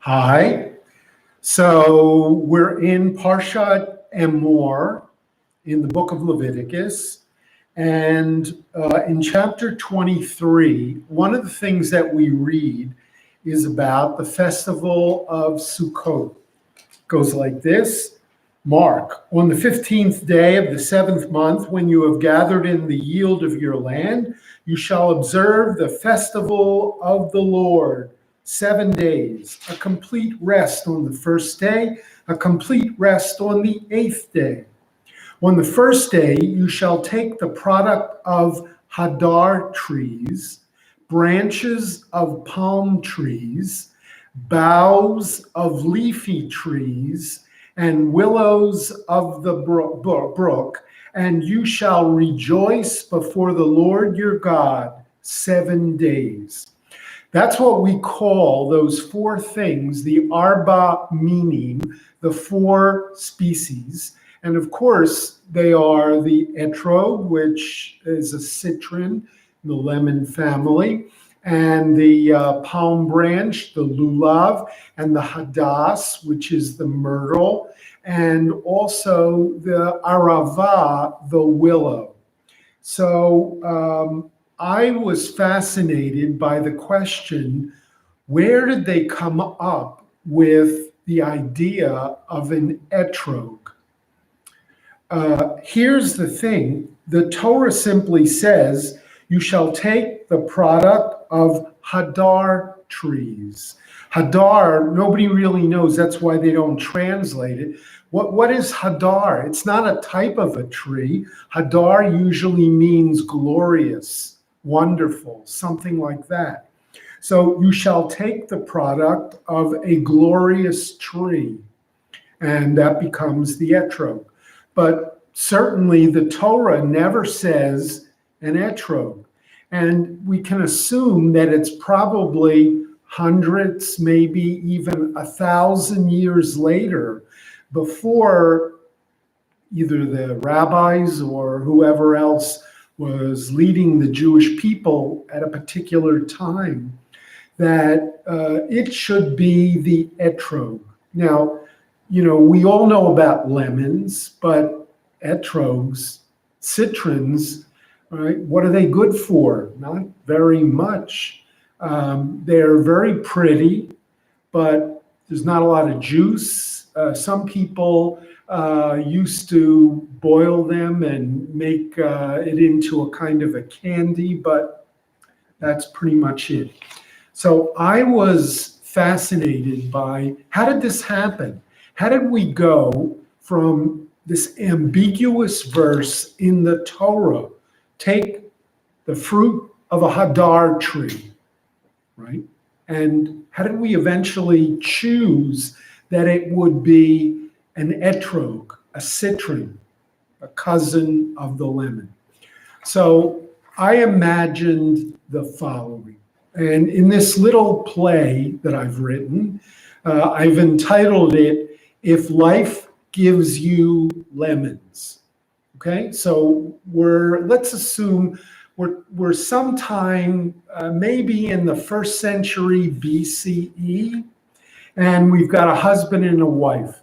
Hi. So we're in Parshat Emor in the book of Leviticus. And in chapter 23, one of the things that we read is about the festival of Sukkot. It goes like this. Mark, on the 15th day of the 7th month, when you have gathered in the yield of your land, you shall observe the festival of the Lord. 7 days, a complete rest on the first day, a complete rest on the 8th day. On the first day, you shall take the product of hadar trees, branches of palm trees, boughs of leafy trees, and willows of the brook, and you shall rejoice before the Lord your God 7 days. That's what we call those four things, the arba minim, the four species. And of course, they are the etrog, which is a citron, the lemon family, and the palm branch, the lulav, and the hadas, which is the myrtle, and also the arava, the willow. So I was fascinated by the question, where did they come up with the idea of an etrog? Here's the thing. The Torah simply says, you shall take the product of hadar trees. Hadar, nobody really knows. That's why they don't translate it. What is hadar? It's not a type of a tree. Hadar usually means glorious, wonderful, something like that. So you shall take the product of a glorious tree, and that becomes the etrog. But certainly the Torah never says an etrog. And we can assume that it's probably hundreds, maybe even 1,000 years later, before either the rabbis or whoever else was leading the Jewish people at a particular time, that it should be the etrog. Now, you know, we all know about lemons, but etrogs, citrons, right, what are they good for? Not very much. They're very pretty, but there's not a lot of juice. Some people used to boil them and make it into a kind of a candy, but that's pretty much it. So I was fascinated by, how did this happen? How did we go from this ambiguous verse in the Torah, take the fruit of a hadar tree, right? And how did we eventually choose that it would be an etrog, a citron, a cousin of the lemon? So I imagined the following. And in this little play that I've written, I've entitled it, If Life Gives You Lemons. Okay, so let's assume we're sometime maybe in the 1st century BCE, and we've got a husband and a wife.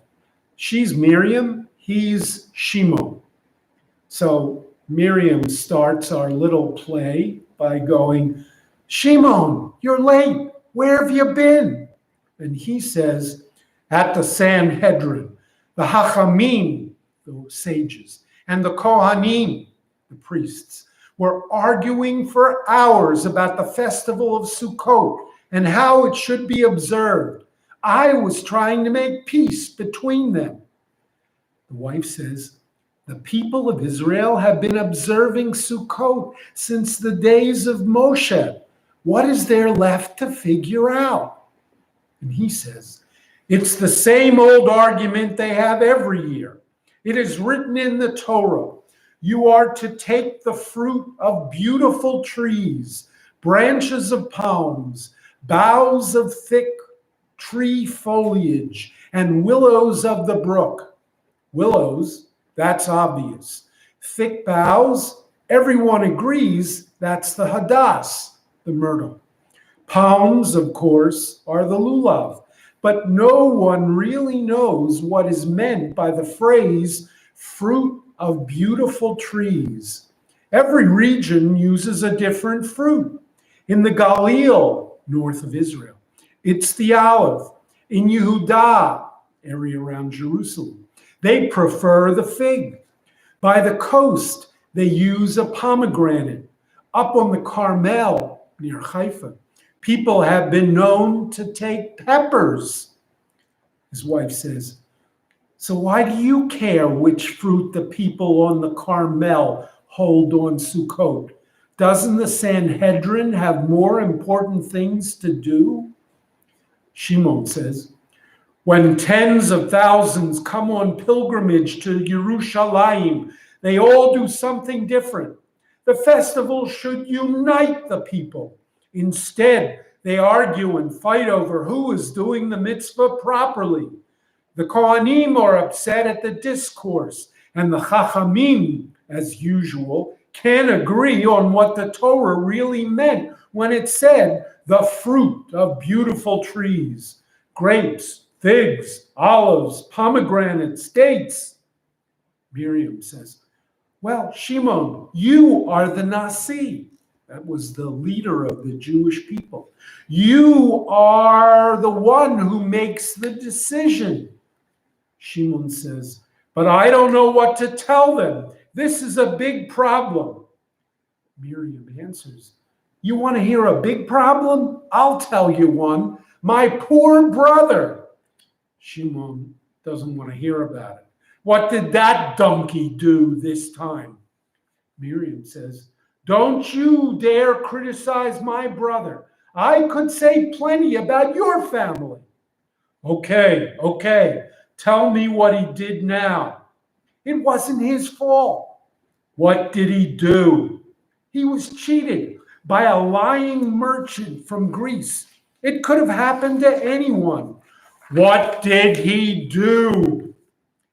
She's Miriam, he's Shimon. So Miriam starts our little play by going, Shimon, you're late. Where have you been? And he says, at the Sanhedrin, the Hachamim, the sages, and the Kohanim, the priests, were arguing for hours about the festival of Sukkot and how it should be observed. I was trying to make peace between them. The wife says, the people of Israel have been observing Sukkot since the days of Moshe. What is there left to figure out? And he says, it's the same old argument they have every year. It is written in the Torah. You are to take the fruit of beautiful trees, branches of palms, boughs of thick tree foliage, and willows of the brook. Willows, that's obvious. Thick boughs, everyone agrees that's the hadas, the myrtle. Palms, of course, are the lulav. but no one really knows what is meant by the phrase fruit of beautiful trees. Every region uses a different fruit. In the Galil, north of Israel, it's the olive. In Yehudah, area around Jerusalem, they prefer the fig. By the coast, they use a pomegranate. Up on the Carmel, near Haifa, people have been known to take peppers. His wife says, so why do you care which fruit the people on the Carmel hold on Sukkot? Doesn't the Sanhedrin have more important things to do? Shimon says, when tens of thousands come on pilgrimage to Yerushalayim, they all do something different. The festival should unite the people. Instead, they argue and fight over who is doing the mitzvah properly. The Kohanim are upset at the discourse, and the Chachamim, as usual, can't agree on what the Torah really meant when it said the fruit of beautiful trees, grapes, figs, olives, pomegranates, dates. Miriam says, well, Shimon, you are the Nasi. That was the leader of the Jewish people. You are the one who makes the decision. Shimon says, but I don't know what to tell them. This is a big problem. Miriam answers, you want to hear a big problem? I'll tell you one. My poor brother. Shimon doesn't want to hear about it. What did that donkey do this time? Miriam says, don't you dare criticize my brother. I could say plenty about your family. Okay. Tell me what he did now. It wasn't his fault. What did he do? He was cheated by a lying merchant from Greece. It could have happened to anyone. What did he do?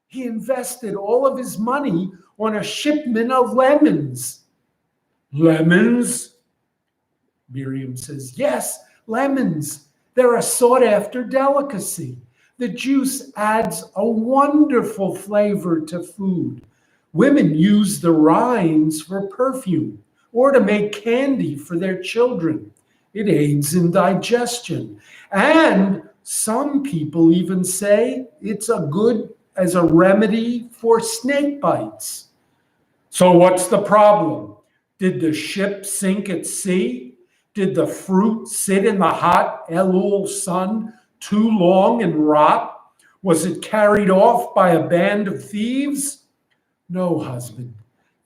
He invested all of his money on a shipment of lemons. Lemons? Miriam says, yes, lemons. They're a sought-after delicacy. The juice adds a wonderful flavor to food. Women use the rinds for perfume or to make candy for their children. It aids in digestion. And some people even say it's as a remedy for snake bites. So what's the problem? Did the ship sink at sea? Did the fruit sit in the hot Elul sun too long and rot? Was it carried off by a band of thieves? No, husband.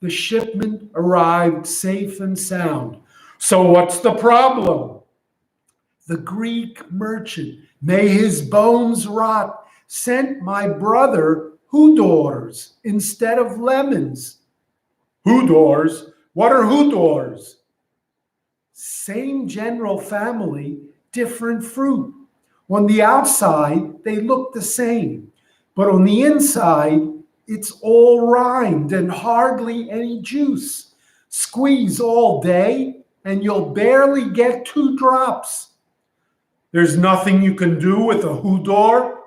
The shipment arrived safe and sound. So what's the problem? The Greek merchant, may his bones rot, sent my brother hudors instead of lemons. Hudors? What are hudors? Same general family, different fruit. On the outside, they look the same, but on the inside, it's all rind and hardly any juice. Squeeze all day, and you'll barely get 2 drops. There's nothing you can do with a hudor?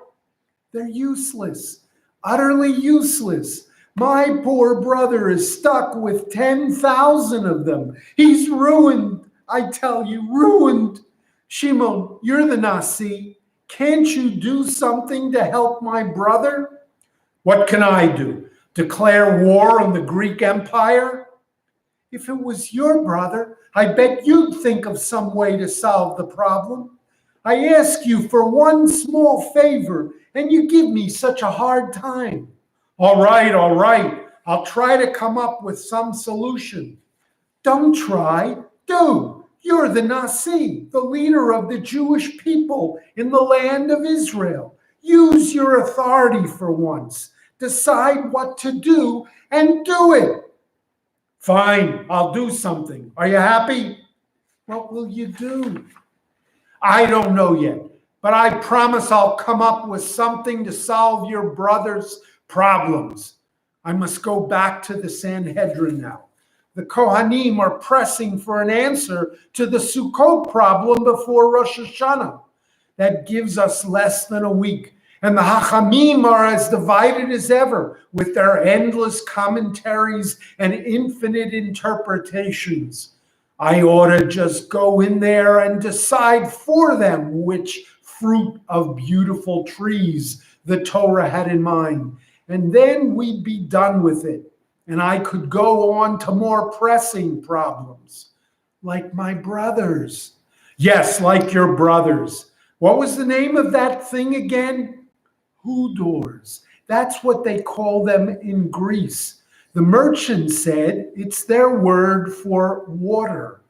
They're useless, utterly useless. My poor brother is stuck with 10,000 of them. He's ruined, I tell you, ruined. Shimon, you're the Nasi. Can't you do something to help my brother? What can I do? Declare war on the Greek Empire? If it was your brother, I bet you'd think of some way to solve the problem. I ask you for one small favor, and you give me such a hard time. All right. I'll try to come up with some solution. Don't try, do. You're the Nasi, the leader of the Jewish people in the land of Israel. Use your authority for once. Decide what to do and do it. Fine, I'll do something. Are you happy? What will you do? I don't know yet, but I promise I'll come up with something to solve your brother's problems. I must go back to the Sanhedrin now. The Kohanim are pressing for an answer to the Sukkot problem before Rosh Hashanah. That gives us less than a week. And the Hachamim are as divided as ever with their endless commentaries and infinite interpretations. I ought to just go in there and decide for them which fruit of beautiful trees the Torah had in mind. And then we'd be done with it. And I could go on to more pressing problems, like my brothers. Yes, like your brothers. What was the name of that thing again? Houdors. That's what they call them in Greece. The merchant said it's their word for water.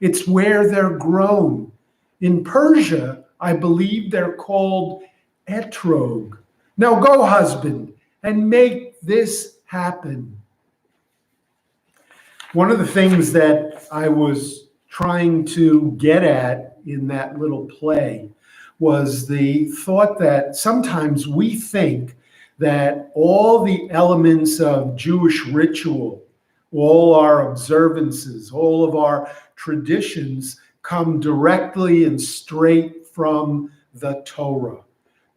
It's where they're grown. In Persia, I believe they're called etrog. Now go, husband, and make this happen. One of the things that I was trying to get at in that little play was the thought that sometimes we think that all the elements of Jewish ritual, all our observances, all of our traditions come directly and straight from the Torah.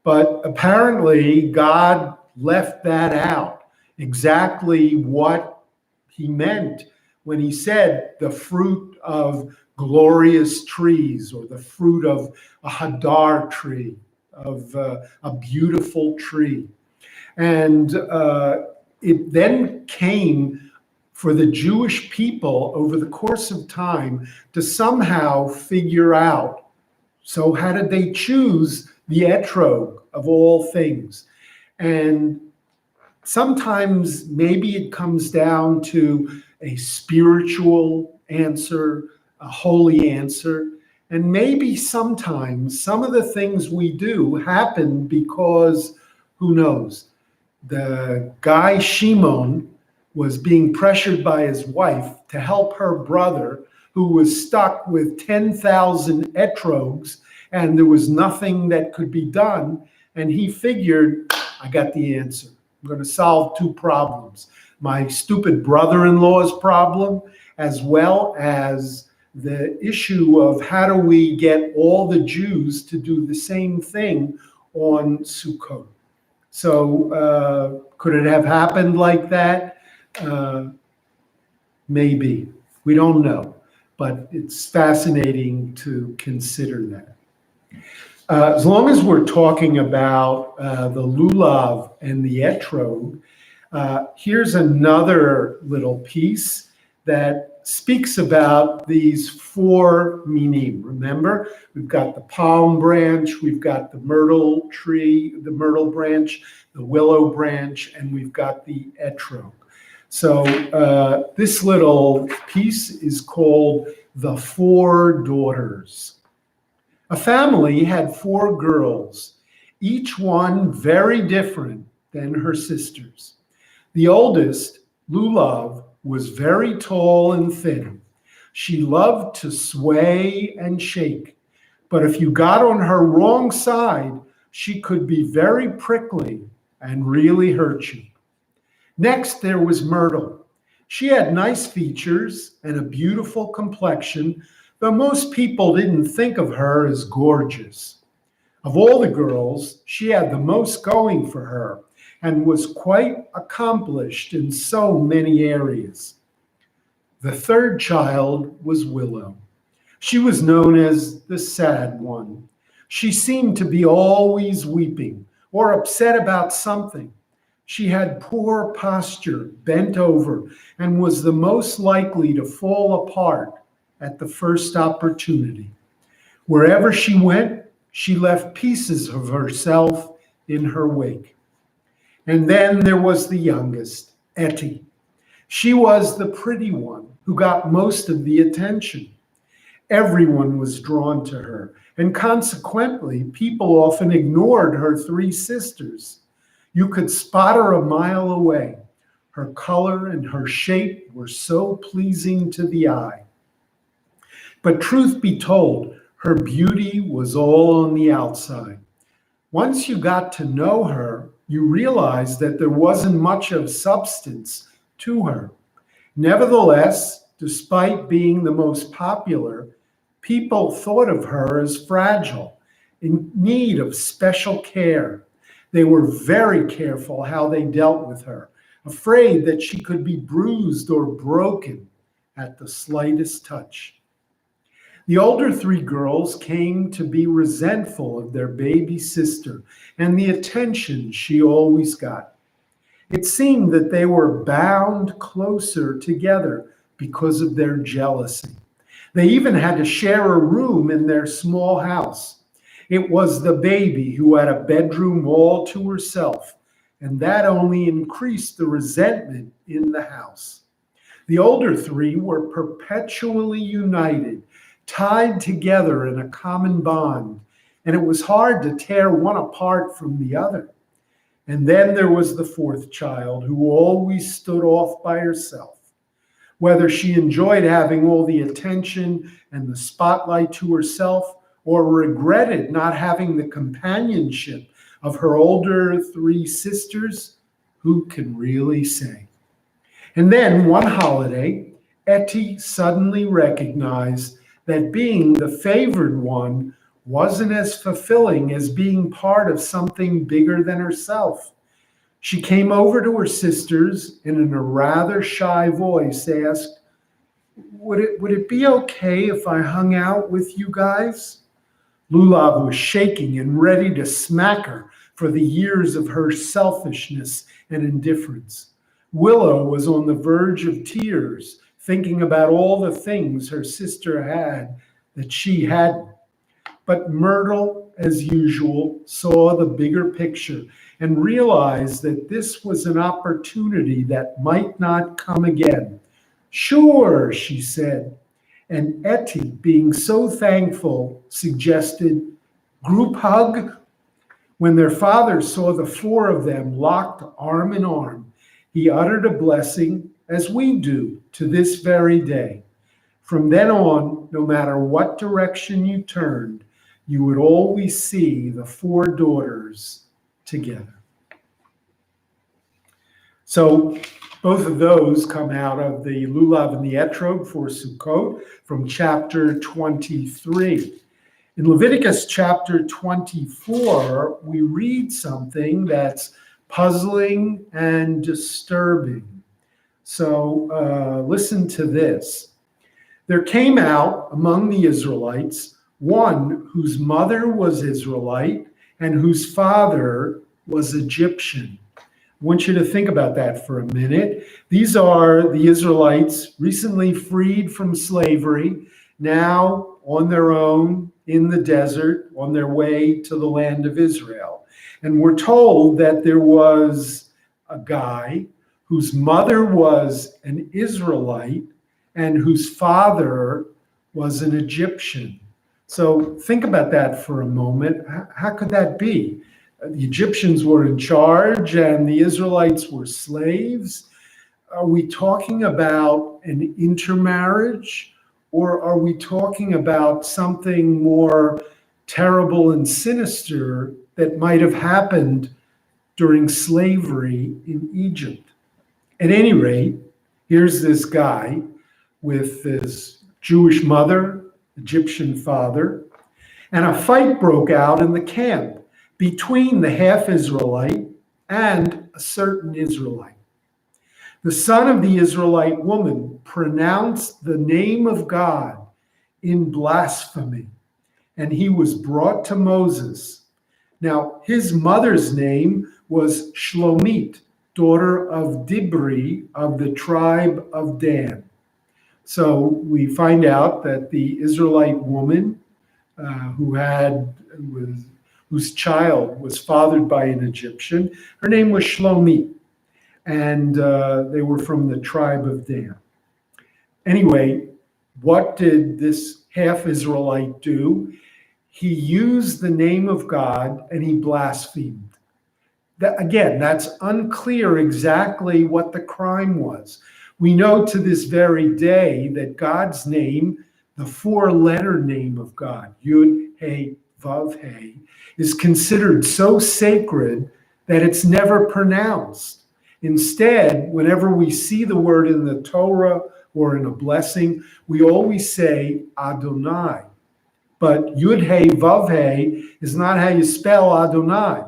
But apparently God left that out, exactly what he meant when he said the fruit of glorious trees, or the fruit of a hadar tree, of a beautiful tree. And it then came for the Jewish people over the course of time to somehow figure out, so how did they choose the etrog of all things? And sometimes maybe it comes down to a spiritual answer, a holy answer. And maybe sometimes some of the things we do happen because, who knows, the guy Shimon was being pressured by his wife to help her brother, who was stuck with 10,000 etrogs, and there was nothing that could be done. And he figured, I got the answer. I'm going to solve two problems: my stupid brother-in-law's problem, as well as the issue of how do we get all the Jews to do the same thing on Sukkot. So could it have happened like that? Maybe. We don't know. But it's fascinating to consider that. As long as we're talking about the lulav and the etrog, here's another little piece that speaks about these four minim. Remember, we've got the palm branch, we've got the myrtle tree, the myrtle branch, the willow branch, and we've got the etrog. So this little piece is called The Four Daughters. A family had four girls, each one very different than her sisters. The oldest, Lulav, was very tall and thin. She loved to sway and shake, but if you got on her wrong side, she could be very prickly and really hurt you. Next, there was Myrtle. She had nice features and a beautiful complexion, though most people didn't think of her as gorgeous. Of all the girls, she had the most going for her and was quite accomplished in so many areas. The third child was Willow. She was known as the sad one. She seemed to be always weeping or upset about something. She had poor posture, bent over, and was the most likely to fall apart at the first opportunity. Wherever she went, she left pieces of herself in her wake. And then there was the youngest, Etty. She was the pretty one who got most of the attention. Everyone was drawn to her, and consequently, people often ignored her three sisters. You could spot her a mile away. Her color and her shape were so pleasing to the eye. But truth be told, her beauty was all on the outside. Once you got to know her, you realized that there wasn't much of substance to her. Nevertheless, despite being the most popular, people thought of her as fragile, in need of special care. They were very careful how they dealt with her, afraid that she could be bruised or broken at the slightest touch. The older three girls came to be resentful of their baby sister and the attention she always got. It seemed that they were bound closer together because of their jealousy. They even had to share a room in their small house. It was the baby who had a bedroom all to herself, and that only increased the resentment in the house. The older three were perpetually united, tied together in a common bond, and it was hard to tear one apart from the other. And then there was the fourth child who always stood off by herself. Whether she enjoyed having all the attention and the spotlight to herself or regretted not having the companionship of her older three sisters, who can really say? And then one holiday, Etty suddenly recognized that being the favored one wasn't as fulfilling as being part of something bigger than herself. She came over to her sisters and in a rather shy voice asked, would it be okay if I hung out with you guys? Lulav was shaking and ready to smack her for the years of her selfishness and indifference. Willow was on the verge of tears, thinking about all the things her sister had that she hadn't. But Myrtle, as usual, saw the bigger picture and realized that this was an opportunity that might not come again. Sure, she said. And Etty, being so thankful, suggested, group hug? When their father saw the four of them locked arm in arm, he uttered a blessing, as we do to this very day. From then on, no matter what direction you turned, you would always see the four daughters together. So both of those come out of the Lulav and the Etrog for Sukkot from chapter 23. In Leviticus chapter 24, we read something that's puzzling and disturbing. So listen to this. There came out among the Israelites one whose mother was Israelite and whose father was Egyptian. I want you to think about that for a minute. These are the Israelites recently freed from slavery, now on their own in the desert, on their way to the land of Israel. And we're told that there was a guy whose mother was an Israelite and whose father was an Egyptian. So think about that for a moment. How could that be? The Egyptians were in charge and the Israelites were slaves. Are we talking about an intermarriage, or are we talking about something more terrible and sinister that might have happened during slavery in Egypt? At any rate, here's this guy with this Jewish mother, Egyptian father, and a fight broke out in the camp between the half-Israelite and a certain Israelite. The son of the Israelite woman pronounced the name of God in blasphemy, and he was brought to Moses. Now, his mother's name was Shlomit, daughter of Dibri of the tribe of Dan. So we find out that the Israelite woman whose child was fathered by an Egyptian, her name was Shlomit, and they were from the tribe of Dan. Anyway, what did this half-Israelite do? He used the name of God and he blasphemed. Again, that's unclear exactly what the crime was. We know to this very day that God's name, the four-letter name of God, Yud, He, Vav, He, is considered so sacred that it's never pronounced. Instead, whenever we see the word in the Torah or in a blessing, we always say Adonai. But Yud Hey Vav Hey is not how you spell Adonai.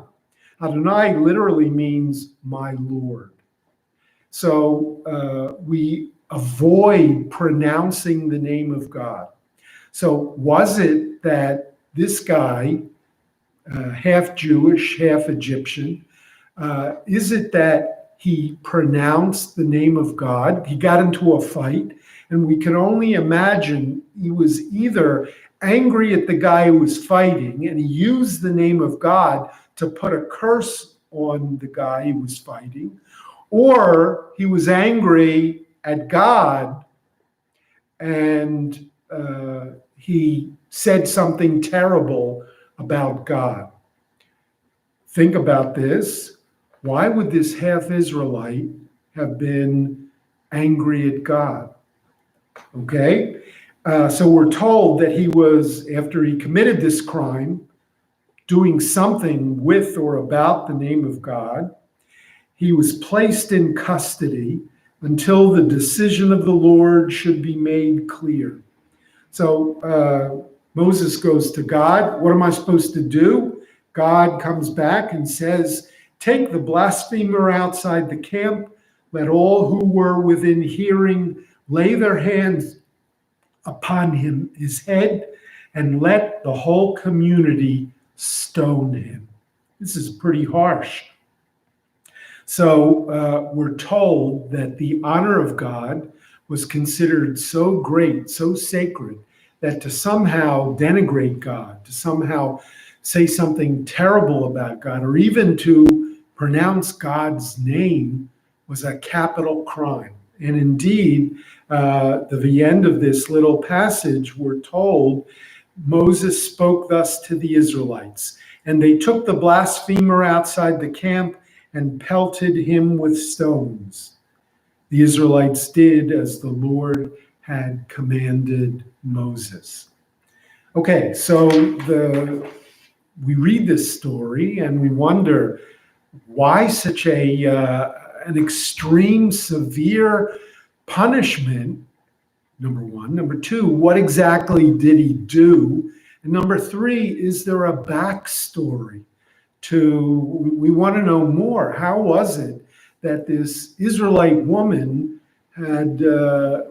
Adonai literally means my Lord. So we avoid pronouncing the name of God. So was it that this guy, half Jewish, half Egyptian, is it that he pronounced the name of God? He got into a fight, and we can only imagine he was either angry at the guy who was fighting, and he used the name of God to put a curse on the guy he was fighting, or he was angry at God and he said something terrible about God. Think about this. Why would this half Israelite have been angry at God? Okay, so we're told that he was, after he committed this crime, doing something with or about the name of God. He was placed in custody until the decision of the Lord should be made clear. So Moses goes to God. What am I supposed to do? God comes back and says, take the blasphemer outside the camp. Let all who were within hearing lay their hands upon him, his head, and let the whole community stone him. This is pretty harsh. So we're told that the honor of God was considered so great, so sacred, that to somehow denigrate God, to somehow say something terrible about God, or even to pronounce God's name was a capital crime. And indeed, at the end of this little passage, we're told Moses spoke thus to the Israelites, and they took the blasphemer outside the camp and pelted him with stones. The Israelites did as the Lord had commanded Moses. Okay, so we read this story and we wonder why such an extreme, severe punishment, number one. Number two, what exactly did he do? And number three, is there a backstory? We want to know more. How was it that this Israelite woman had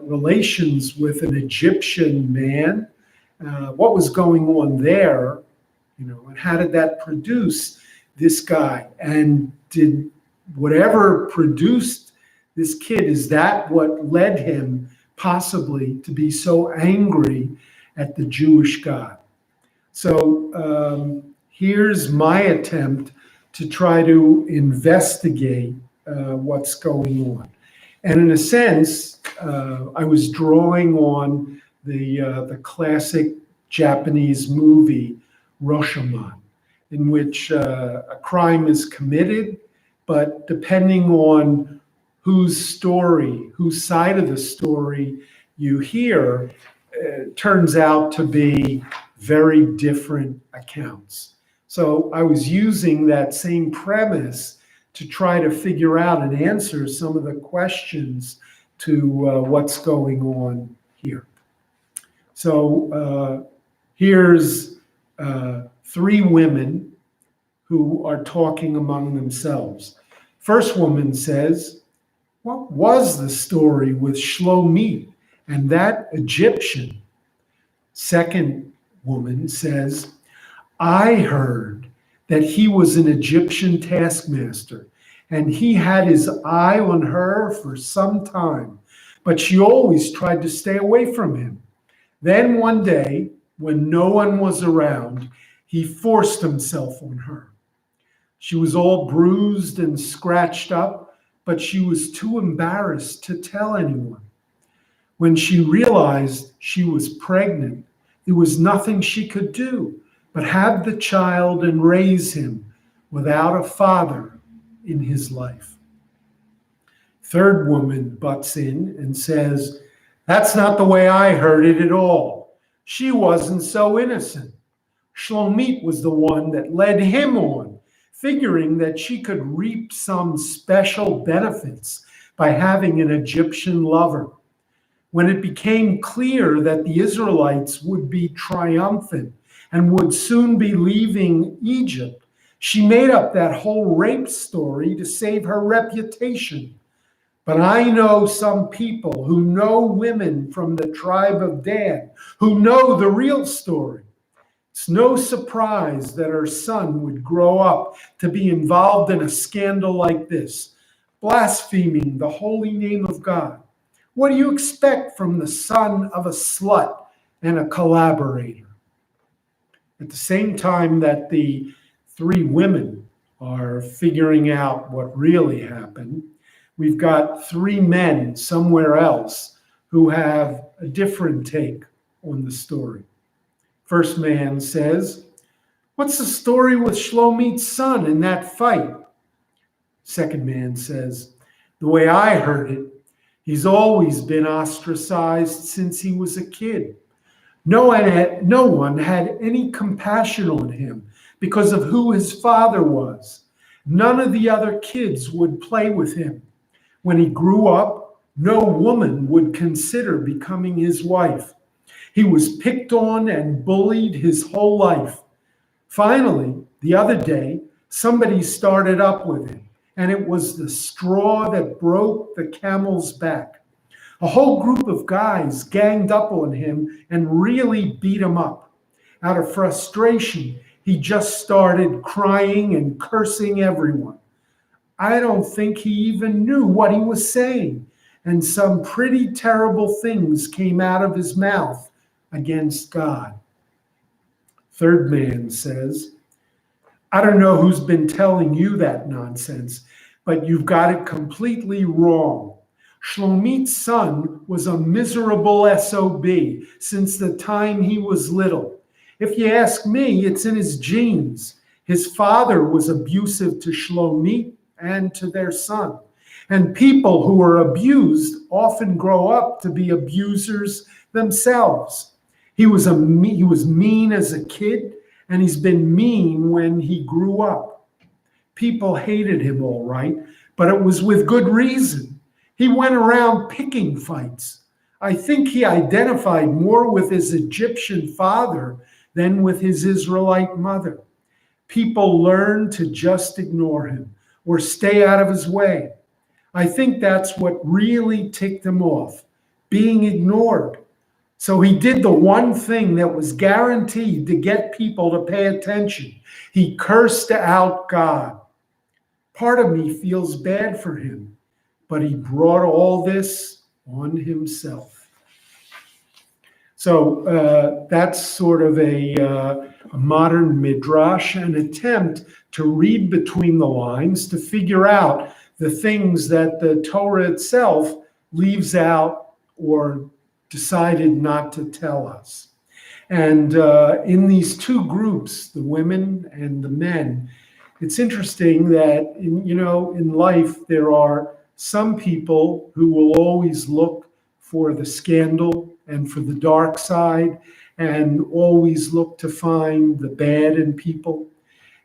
relations with an Egyptian man? What was going on there? And how did that produce this guy? And did whatever produced this kid, is that what led him possibly to be so angry at the Jewish God? So here's my attempt to try to investigate what's going on. And in a sense, I was drawing on the classic Japanese movie Rashomon, in which a crime is committed, but depending on whose side of the story you hear, turns out to be very different accounts. So I was using that same premise to try to figure out and answer some of the questions to what's going on here. So here's three women who are talking among themselves. First woman says, what was the story with Shlomit and that Egyptian? Second woman says, I heard that he was an Egyptian taskmaster and he had his eye on her for some time, but she always tried to stay away from him. Then one day, when no one was around, he forced himself on her. She was all bruised and scratched up, but she was too embarrassed to tell anyone. When she realized she was pregnant, there was nothing she could do but have the child and raise him without a father in his life. Third woman butts in and says, that's not the way I heard it at all. She wasn't so innocent. Shlomit was the one that led him on, figuring that she could reap some special benefits by having an Egyptian lover. When it became clear that the Israelites would be triumphant and would soon be leaving Egypt, she made up that whole rape story to save her reputation. But I know some people who know women from the tribe of Dan, who know the real story. It's no surprise that her son would grow up to be involved in a scandal like this, blaspheming the holy name of God. What do you expect from the son of a slut and a collaborator? At the same time that the three women are figuring out what really happened, we've got three men somewhere else who have a different take on the story. First man says, "What's the story with Shlomit's son in that fight?" Second man says, "The way I heard it, he's always been ostracized since he was a kid. No one had any compassion on him because of who his father was. None of the other kids would play with him. When he grew up, no woman would consider becoming his wife. He was picked on and bullied his whole life. Finally, the other day, somebody started up with him, and it was the straw that broke the camel's back. A whole group of guys ganged up on him and really beat him up. Out of frustration, he just started crying and cursing everyone. I don't think he even knew what he was saying, and some pretty terrible things came out of his mouth against God." Third man says, "I don't know who's been telling you that nonsense, but you've got it completely wrong. Shlomit's son was a miserable SOB since the time he was little. If you ask me, it's in his genes. His father was abusive to Shlomit and to their son. And people who are abused often grow up to be abusers themselves. He was mean as a kid, and he's been mean when he grew up. People hated him all right, but it was with good reason. He went around picking fights. I think he identified more with his Egyptian father than with his Israelite mother. People learned to just ignore him or stay out of his way. I think that's what really ticked him off, being ignored. So he did the one thing that was guaranteed to get people to pay attention. He cursed out God. Part of me feels bad for him, but he brought all this on himself." So that's sort of a modern midrash, an attempt to read between the lines, to figure out the things that the Torah itself leaves out or decided not to tell us. And in these two groups, the women and the men, it's interesting that in life there are some people who will always look for the scandal and for the dark side and always look to find the bad in people.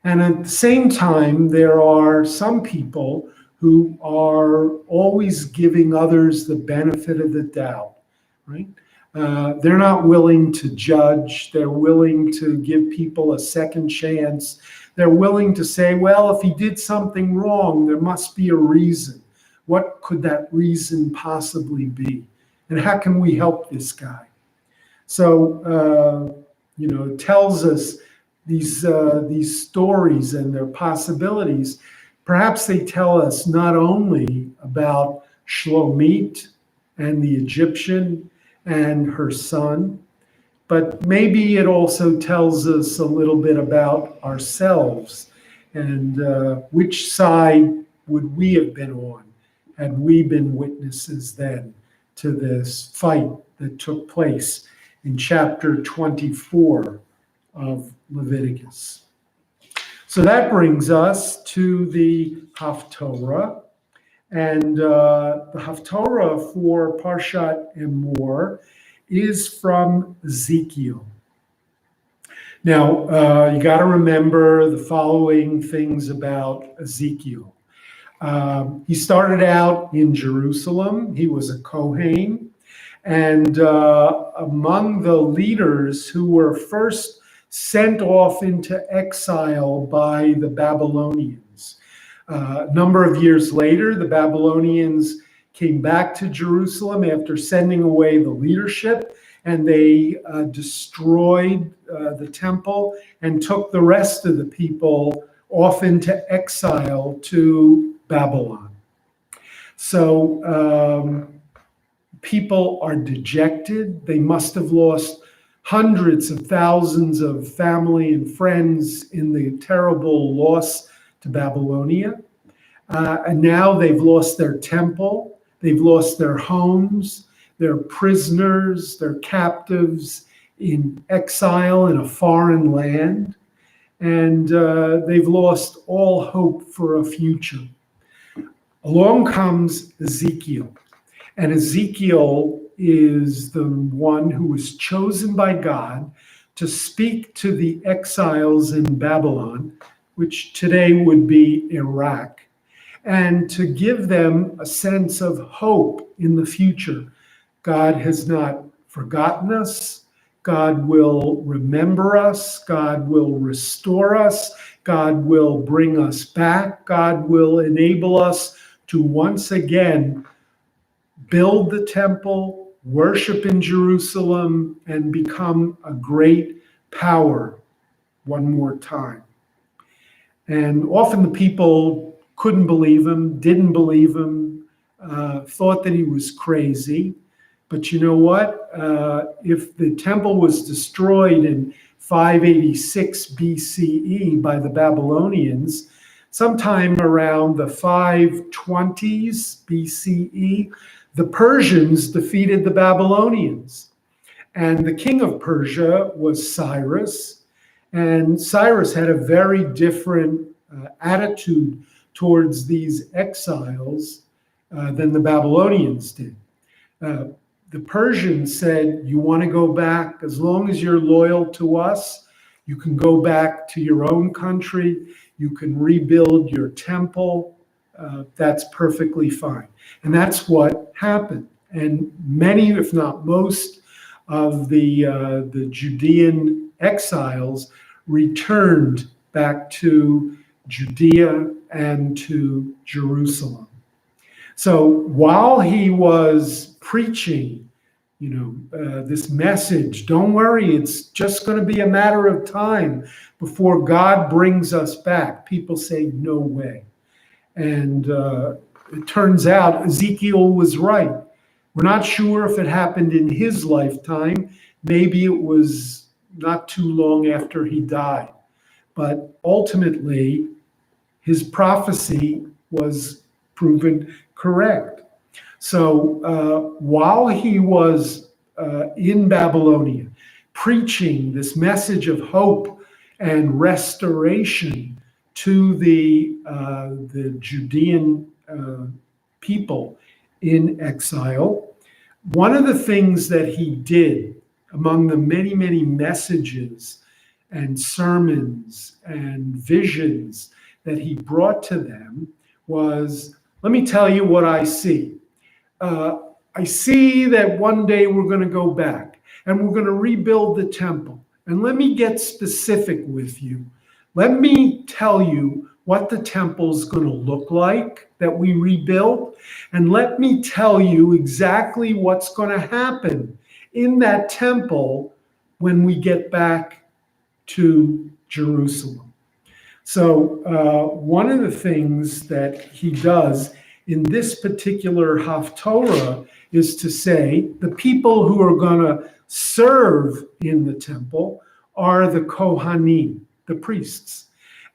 And at the same time, there are some people who are always giving others the benefit of the doubt, right? They're not willing to judge. They're willing to give people a second chance. They're willing to say, well, if he did something wrong, there must be a reason. What could that reason possibly be? And how can we help this guy? So, it tells us these stories and their possibilities. Perhaps they tell us not only about Shlomit and the Egyptian and her son, but maybe it also tells us a little bit about ourselves and which side would we have been on had we been witnesses then to this fight that took place in chapter 24 of Leviticus. So that brings us to the Haftorah. And the Haftorah for Parshat Emor is from Ezekiel. Now, you got to remember the following things about Ezekiel. He started out in Jerusalem. He was a Kohen, And among the leaders who were first sent off into exile by the Babylonians. A number of years later, the Babylonians came back to Jerusalem after sending away the leadership, and they destroyed the temple and took the rest of the people off into exile to Babylon. So people are dejected. They must have lost hundreds of thousands of family and friends in the terrible loss to Babylonia. And now they've lost their temple. They've lost their homes. They're prisoners. They're captives in exile in a foreign land. And they've lost all hope for a future. Along comes Ezekiel. And Ezekiel is the one who was chosen by God to speak to the exiles in Babylon, which today would be Iraq, and to give them a sense of hope in the future. God has not forgotten us. God will remember us. God will restore us. God will bring us back. God will enable us to once again build the temple, worship in Jerusalem, and become a great power one more time. And often the people couldn't believe him, didn't believe him, thought that he was crazy. But you know what? If the temple was destroyed in 586 BCE by the Babylonians, sometime around the 520s BCE, the Persians defeated the Babylonians. And the king of Persia was Cyrus. And Cyrus had a very different attitude towards these exiles than the Babylonians did. The Persians said, you want to go back, as long as you're loyal to us, you can go back to your own country, you can rebuild your temple, that's perfectly fine. And that's what happened. And many, if not most, of the Judean exiles returned back to Judea and to Jerusalem. So while he was preaching, this message, don't worry, it's just going to be a matter of time before God brings us back, people say, no way. And it turns out Ezekiel was right. We're not sure if it happened in his lifetime. Maybe it was not too long after he died. But ultimately, his prophecy was proven correct. So while he was in Babylonia, preaching this message of hope and restoration to the Judean people in exile, one of the things that he did among the many, many messages and sermons and visions that he brought to them was, let me tell you what I see. I see that one day we're going to go back and we're going to rebuild the temple. And let me get specific with you. Let me tell you what the temple's going to look like that we rebuild. And let me tell you exactly what's going to happen in that temple when we get back to Jerusalem. So one of the things that he does in this particular Haftorah is to say the people who are going to serve in the temple are the Kohanim, the priests.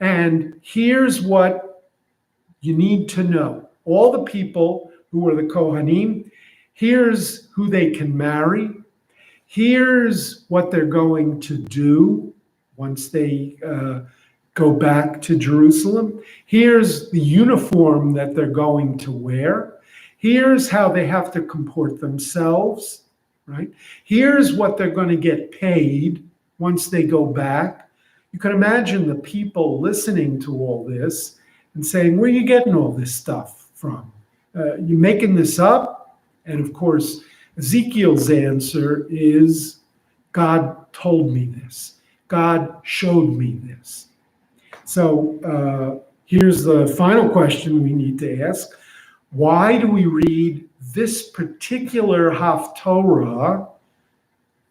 And here's what you need to know. All the people who are the Kohanim, here's who they can marry. Here's what they're going to do once they go back to Jerusalem. Here's the uniform that they're going to wear. Here's how they have to comport themselves, right? Here's what they're going to get paid once they go back. You can imagine the people listening to all this and saying, where are you getting all this stuff from? You making this up? And of course, Ezekiel's answer is, God told me this. God showed me this. So here's the final question we need to ask. Why do we read this particular Haftorah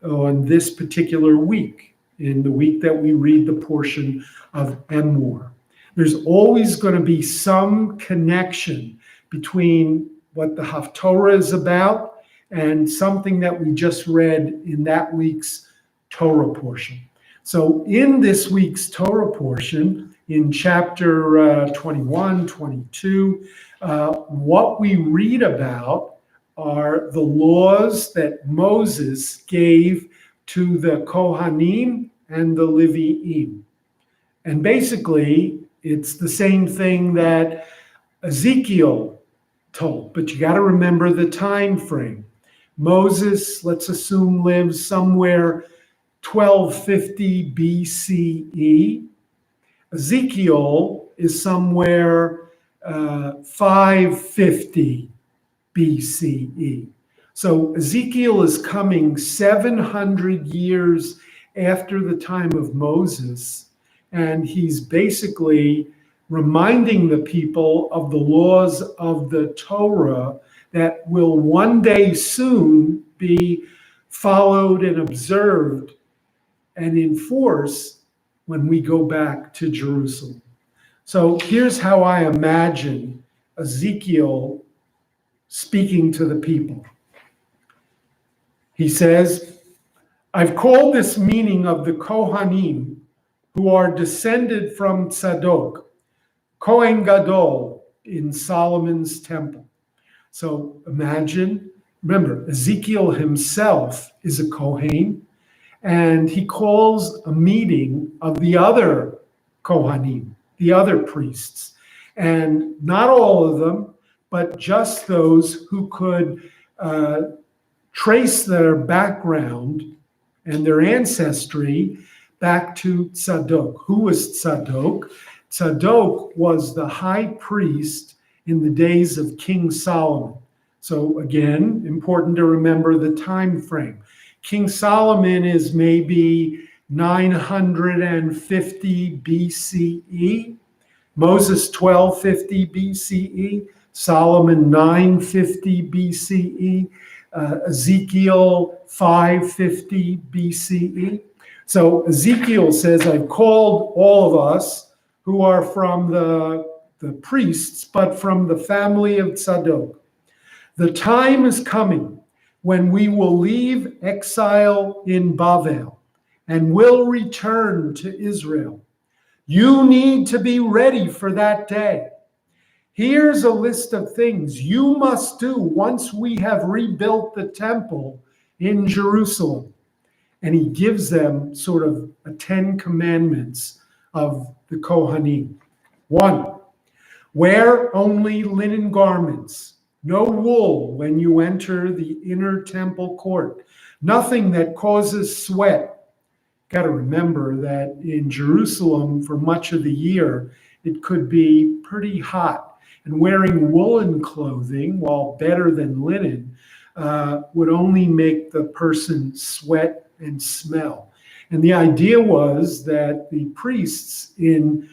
on this particular week, in the week that we read the portion of Emor? There's always going to be some connection between what the Haftorah is about and something that we just read in that week's Torah portion. So in this week's Torah portion, in chapter 21, 22, what we read about are the laws that Moses gave to the Kohanim and the Leviim. And basically, it's the same thing that Ezekiel told, but you got to remember the time frame. Moses, let's assume, lives somewhere 1250 BCE. Ezekiel is somewhere 550 BCE. So Ezekiel is coming 700 years after the time of Moses, and he's basically reminding the people of the laws of the Torah that will one day soon be followed and observed and enforced when we go back to Jerusalem. So here's how I imagine Ezekiel speaking to the people. He says, I've called this meeting of the Kohanim, who are descended from Tzadok, Kohen Gadol, in Solomon's temple. So imagine, remember, Ezekiel himself is a Kohen, and he calls a meeting of the other Kohanim, the other priests. And not all of them, but just those who could trace their background and their ancestry back to Tzadok. Who was Tzadok? Tzadok was the high priest in the days of King Solomon. So again, important to remember the time frame. King Solomon is maybe 950 BCE, Moses 1250 BCE, Solomon 950 BCE, Ezekiel 550 BCE. So Ezekiel says, I've called all of us who are from the priests, but from the family of Tzadok. The time is coming when we will leave exile in Bavel and will return to Israel. You need to be ready for that day. Here's a list of things you must do once we have rebuilt the temple in Jerusalem. And he gives them sort of a 10 commandments of the Kohanim. 1, wear only linen garments, no wool when you enter the inner temple court, nothing that causes sweat. Got to remember that in Jerusalem for much of the year, it could be pretty hot. And wearing woolen clothing, while better than linen, would only make the person sweat and smell. And the idea was that the priests, in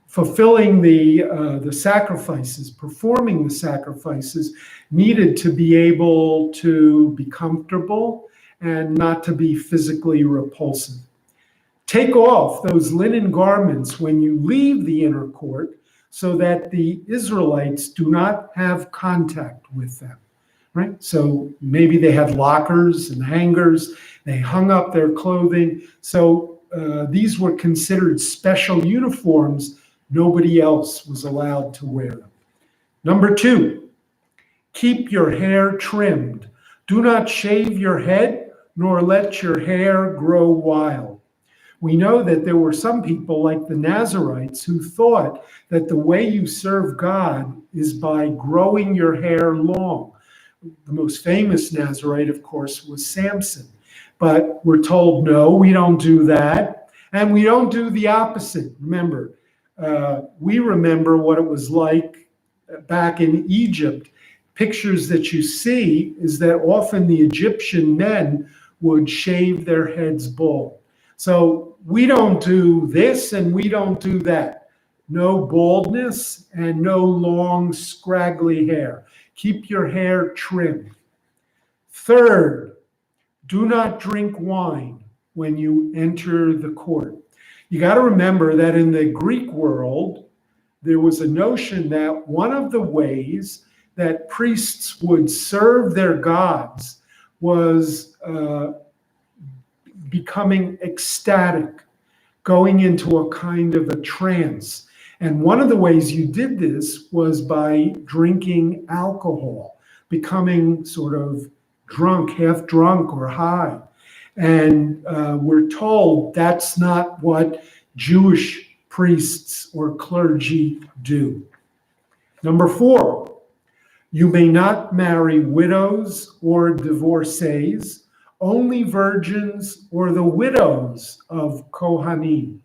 fulfilling the sacrifices, performing the sacrifices, needed to be able to be comfortable and not to be physically repulsive. Take off those linen garments when you leave the inner court so that the Israelites do not have contact with them, right? So maybe they had lockers and hangers, they hung up their clothing. So these were considered special uniforms. Nobody else was allowed to wear them. Number 2, keep your hair trimmed. Do not shave your head, nor let your hair grow wild. We know that there were some people like the Nazarites who thought that the way you serve God is by growing your hair long. The most famous Nazarite, of course, was Samson. But we're told, no, we don't do that. And we don't do the opposite. Remember, we remember what it was like back in Egypt. pictures that you see is that often the Egyptian men would shave their heads bald. So we don't do this and we don't do that. No baldness and no long, scraggly hair. Keep your hair trimmed. Third, do not drink wine when you enter the court. You got to remember that in the Greek world, there was a notion that one of the ways that priests would serve their gods was becoming ecstatic, going into a kind of a trance. And one of the ways you did this was by drinking alcohol, becoming sort of drunk, half drunk or high. And we're told that's not what Jewish priests or clergy do. Number 4, you may not marry widows or divorcees, only virgins or the widows of Kohanim.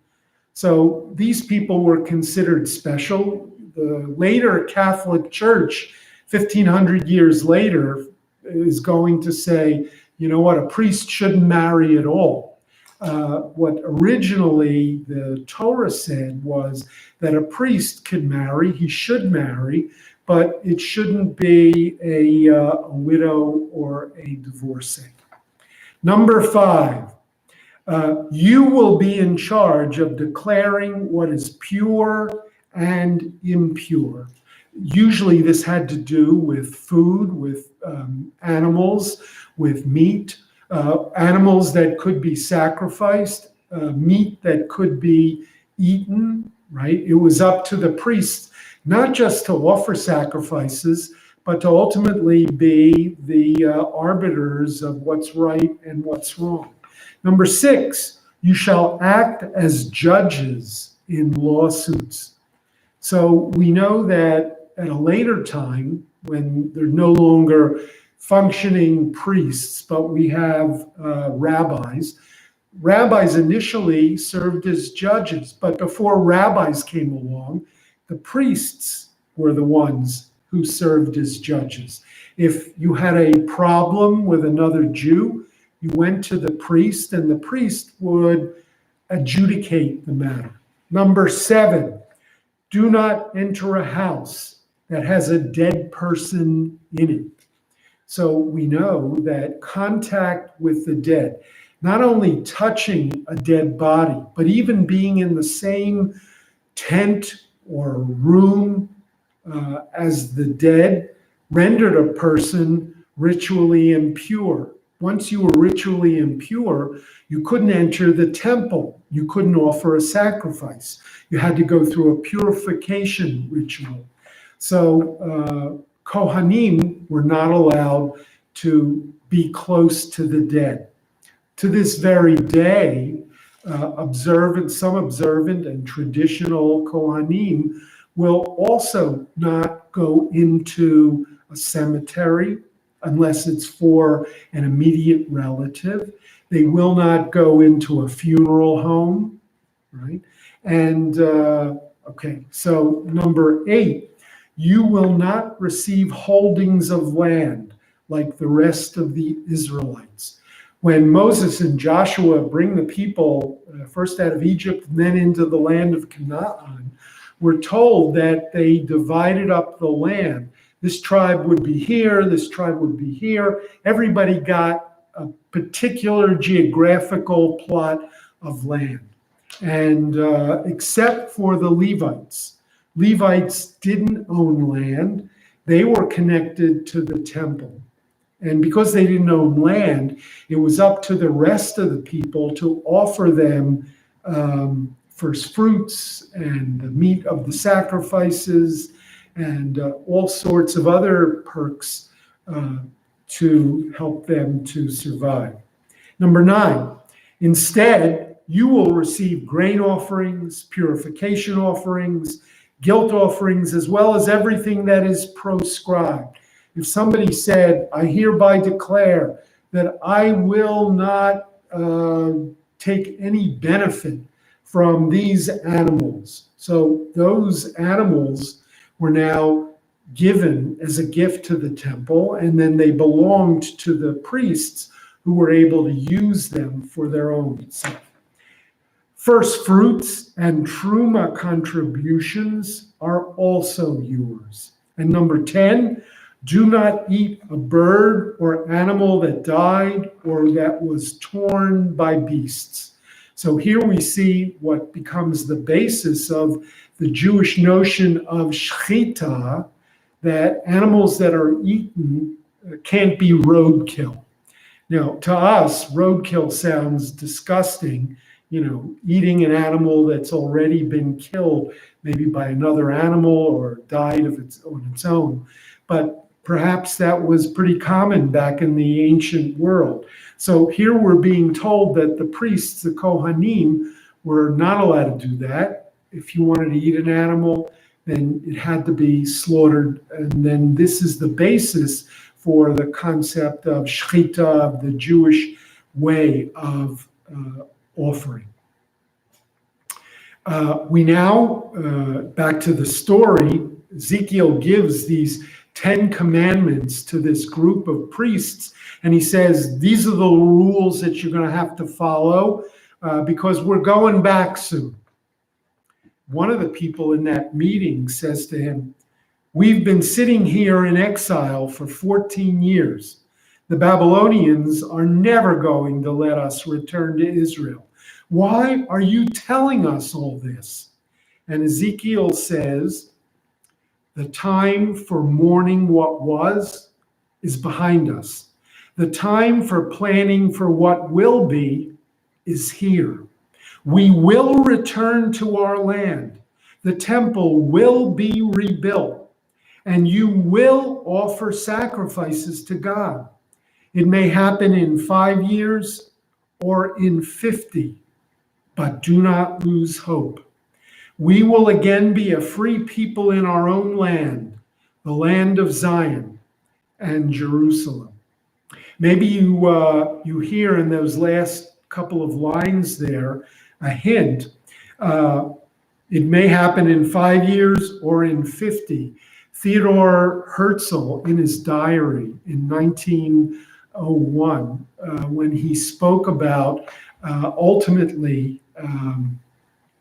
So these people were considered special. The later Catholic Church, 1,500 years later, is going to say, you know what, a priest shouldn't marry at all. What originally the Torah said was that a priest can marry, he should marry, but it shouldn't be a widow or a divorcee. Number 5, you will be in charge of declaring what is pure and impure. Usually this had to do with food, with animals, with meat, animals that could be sacrificed, meat that could be eaten, right? It was up to the priests not just to offer sacrifices, but to ultimately be the arbiters of what's right and what's wrong. Number 6, you shall act as judges in lawsuits. So we know that at a later time, when they're no longer functioning priests, but we have rabbis. Rabbis initially served as judges, but before rabbis came along, the priests were the ones who served as judges. If you had a problem with another Jew, you went to the priest, and the priest would adjudicate the matter. Number 7, do not enter a house that has a dead person in it. So we know that contact with the dead, not only touching a dead body, but even being in the same tent or room as the dead, rendered a person ritually impure. Once you were ritually impure, you couldn't enter the temple. You couldn't offer a sacrifice. You had to go through a purification ritual. So Kohanim were not allowed to be close to the dead. To this very day, some observant and traditional Kohanim will also not go into a cemetery unless it's for an immediate relative. They will not go into a funeral home, right? And, okay, so number 8, you will not receive holdings of land like the rest of the Israelites. When Moses and Joshua bring the people first out of Egypt and then into the land of Canaan, we're told that they divided up the land. This tribe would be here, this tribe would be here. Everybody got a particular geographical plot of land. And except for the Levites. Levites didn't own land. They were connected to the temple. And because they didn't own land, it was up to the rest of the people to offer them first fruits and the meat of the sacrifices and all sorts of other perks to help them to survive. Number 9, instead, you will receive grain offerings, purification offerings, guilt offerings, as well as everything that is proscribed. If somebody said, I hereby declare that I will not take any benefit from these animals. So those animals were now given as a gift to the temple, and then they belonged to the priests who were able to use them for their own self. First fruits and truma contributions are also yours. And number 10, do not eat a bird or animal that died or that was torn by beasts. So here we see what becomes the basis of the Jewish notion of shechita, that animals that are eaten can't be roadkill. Now, to us, roadkill sounds disgusting, eating an animal that's already been killed, maybe by another animal or died on its own. But perhaps that was pretty common back in the ancient world. So here we're being told that the priests, the Kohanim, were not allowed to do that. If you wanted to eat an animal, then it had to be slaughtered. And then this is the basis for the concept of shechita, of the Jewish way of offering. We now, back to the story, Ezekiel gives these 10 commandments to this group of priests, and he says, these are the rules that you're going to have to follow because we're going back soon. One of the people in that meeting says to him, we've been sitting here in exile for 14 years. The Babylonians are never going to let us return to Israel. Why are you telling us all this? And Ezekiel says, the time for mourning what was is behind us. The time for planning for what will be is here. We will return to our land. The temple will be rebuilt, and you will offer sacrifices to God. It may happen in 5 years or in 50, but do not lose hope. We will again be a free people in our own land, the land of Zion and Jerusalem. Maybe you hear in those last couple of lines there a hint. It may happen in 5 years or in 50. Theodore Herzl, in his diary in 1901, when he spoke about ultimately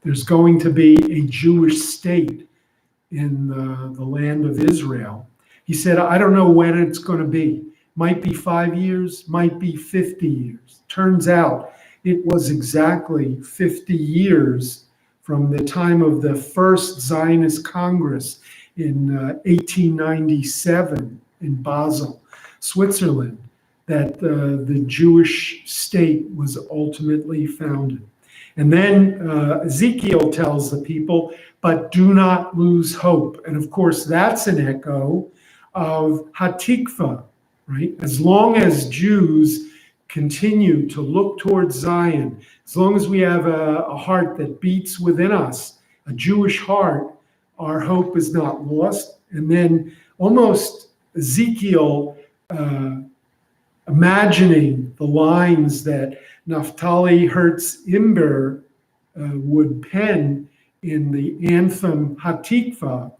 there's going to be a Jewish state in the land of Israel. He said, I don't know when it's going to be. Might be 5 years, might be 50 years. Turns out it was exactly 50 years from the time of the first Zionist Congress in 1897 in Basel, Switzerland, that the Jewish state was ultimately founded. And then Ezekiel tells the people, but do not lose hope. And of course, that's an echo of Hatikva, right? As long as Jews continue to look towards Zion, as long as we have a heart that beats within us, a Jewish heart, our hope is not lost. And then almost Ezekiel imagining the lines that Naftali Hertz Imber would pen in the anthem Hatikva,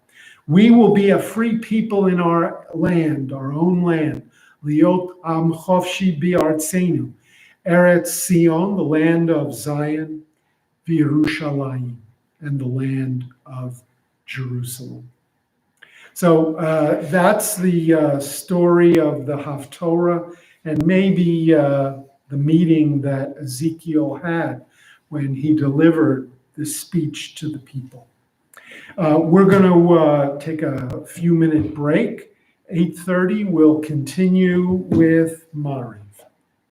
we will be a free people in our land, our own land. Liot am chofshi bi'artzenu, Eretz Sion, the land of Zion, v'Yerushalayim, and the land of Jerusalem. So that's the story of the Haftorah, and maybe the meeting that Ezekiel had when he delivered the speech to the people. We're going to take a few minute break. 8:30, we'll continue with Mari.